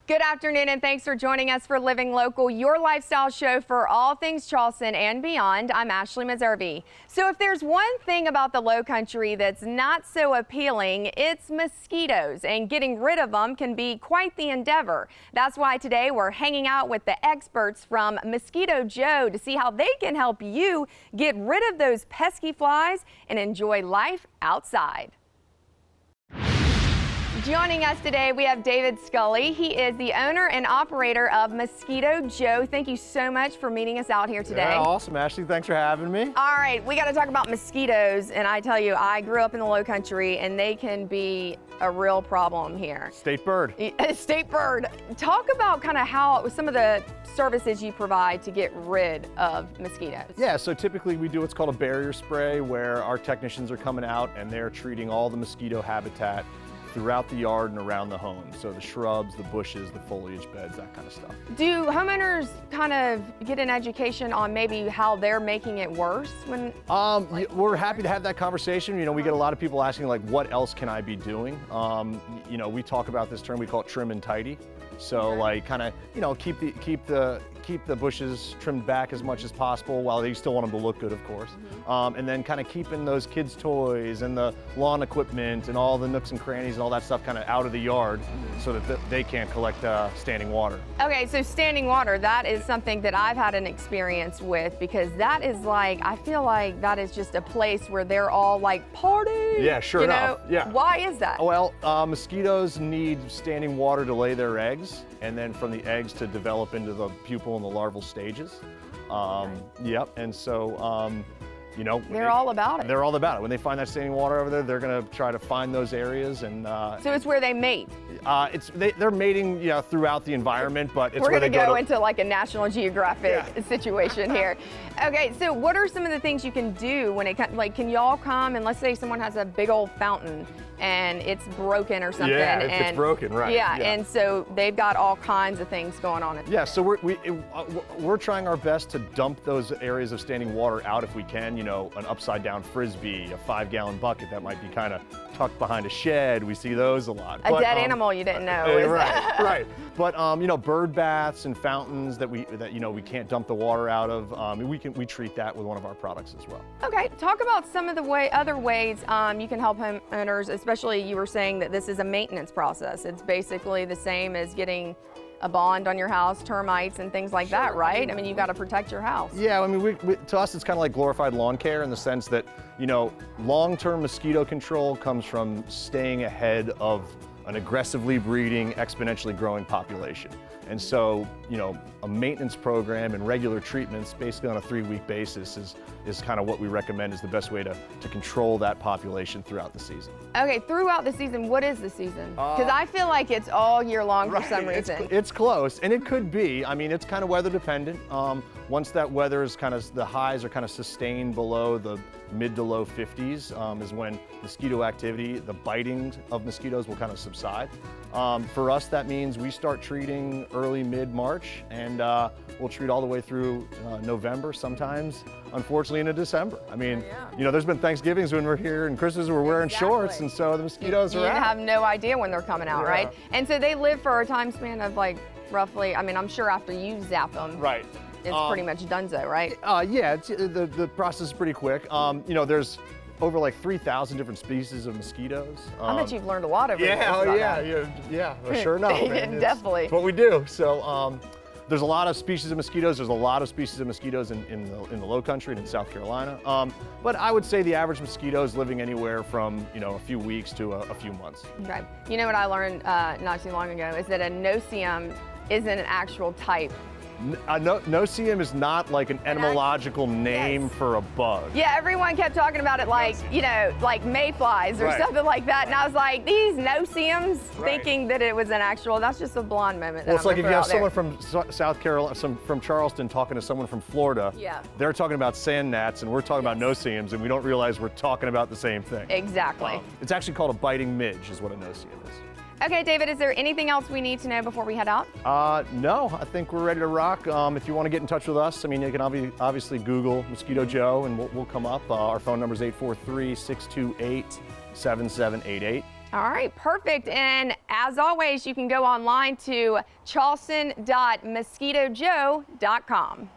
Good afternoon, and thanks for joining us for Living Local, your lifestyle show for all things Charleston and beyond. I'm Ashley Meservy. So if there's one thing about the Low Country that's not so appealing, it's mosquitoes, and getting rid of them can be quite the endeavor. That's why today we're hanging out with the experts from Mosquito Joe to see how they can help you get rid of those pesky flies and enjoy life outside. Joining us today, we have David Scully. He is the owner and operator of Mosquito Joe. Thank you so much for meeting us out here today. Yeah, awesome, Ashley. Thanks for having me. All right, we got to talk about mosquitoes. And I tell you, I grew up in the Low Country, and they can be a real problem here. State bird. State bird. Talk about kind of how some of the services you provide to get rid of mosquitoes. Yeah, so typically we do what's called a barrier spray, where our technicians are coming out and they're treating all the mosquito habitat throughout the yard and around the home. So the shrubs, the bushes, the foliage beds, that kind of stuff. Do homeowners kind of get an education on maybe how they're making it worse? We're happy to have that conversation. You know, we get a lot of people asking, like, what else can I be doing? You know, we talk about this term, we call it trim and tidy. So like kind of, you know, keep the bushes trimmed back as much as possible while they still want them to look good, of course. And then kind of keeping those kids' toys and the lawn equipment and all the nooks and crannies and all that stuff kind of out of the yard so that they can't collect standing water. Okay, so standing water, that is something that I've had an experience with, because that is like, I feel like that is just a place where they're all like party. Yeah, sure enough. Yeah. Why is that? Well, mosquitoes need standing water to lay their eggs, and then from the eggs to develop into the pupal and the larval stages. Yep, and so, you know, they're all about it. They're all about it. When they find that standing water over there, they're going to try to find those areas. And so it's where they mate. They're mating, you know, throughout the environment, but it's We're where they go into like a National Geographic situation here. Okay, so what are some of the things you can do when it comes? Like, can y'all come and let's say someone has a big old fountain and it's broken or something? Yeah, if it's broken, right? Yeah, and so they've got all kinds of things going on. Yeah, so we're trying our best to dump those areas of standing water out if we can. You know, an upside down frisbee, a 5-gallon bucket that might be kind of tucked behind a shed. We see those a lot. A dead animal you didn't know. Right, right. But you know, bird baths and fountains that you know we can't dump the water out of. We treat that with one of our products as well. Okay, talk about some of the other ways you can help homeowners. Especially, you were saying that this is a maintenance process. It's basically the same as getting a bond on your house, termites and things like that, right? I mean, you got to protect your house. Yeah, I mean, to us, it's kind of like glorified lawn care in the sense that, you know, long-term mosquito control comes from staying ahead of an aggressively breeding, exponentially growing population. And so, you know, a maintenance program and regular treatments basically on a 3-week basis is kind of what we recommend is the best way to control that population throughout the season. Okay, throughout the season, what is the season? Because I feel like it's all year long for some reason. It's close, and it could be. I mean, it's kind of weather dependent. Once that weather is kind of, the highs are kind of sustained below the mid to low 50s is when mosquito activity, the biting of mosquitoes will kind of subside. For us, that means we start treating early mid-March, and we'll treat all the way through November, sometimes, unfortunately, into December. I mean, you know, there's been Thanksgivings when we're here and Christmas we're wearing shorts, and so the mosquitoes are out. You have no idea when they're coming out, right? And so they live for a time span of like roughly, I mean, I'm sure after you zap them. Right. It's pretty much donezo, right? Yeah, the process is pretty quick. You know, there's over like 3,000 different species of mosquitoes. I bet you've learned a lot over yeah, well, sure enough. Definitely. It's what we do. So there's a lot of species of mosquitoes. There's a lot of species of mosquitoes in the Low Country and in South Carolina. But I would say the average mosquito is living anywhere from, you know, a few weeks to a few months. Okay. You know what I learned not too long ago is that a no-see-um isn't an actual type. No-see-um is not like an etymological name for a bug. Yeah, everyone kept talking about it like, you know, like mayflies or something like that. And I was like, these no-see-ums, thinking that it was an actual, that's just a blonde moment. Well, it's like if you have someone from South Carolina, from Charleston talking to someone from Florida, they're talking about sand gnats and we're talking about no-see-ums, and we don't realize we're talking about the same thing. Exactly. It's actually called a biting midge is what a no-see-um is. Okay, David, is there anything else we need to know before we head out? No, I think we're ready to rock. If you want to get in touch with us, I mean, you can obviously Google Mosquito Joe and we'll come up. Our phone number is 843-628-7788. All right, perfect. And as always, you can go online to charleston.mosquitojoe.com.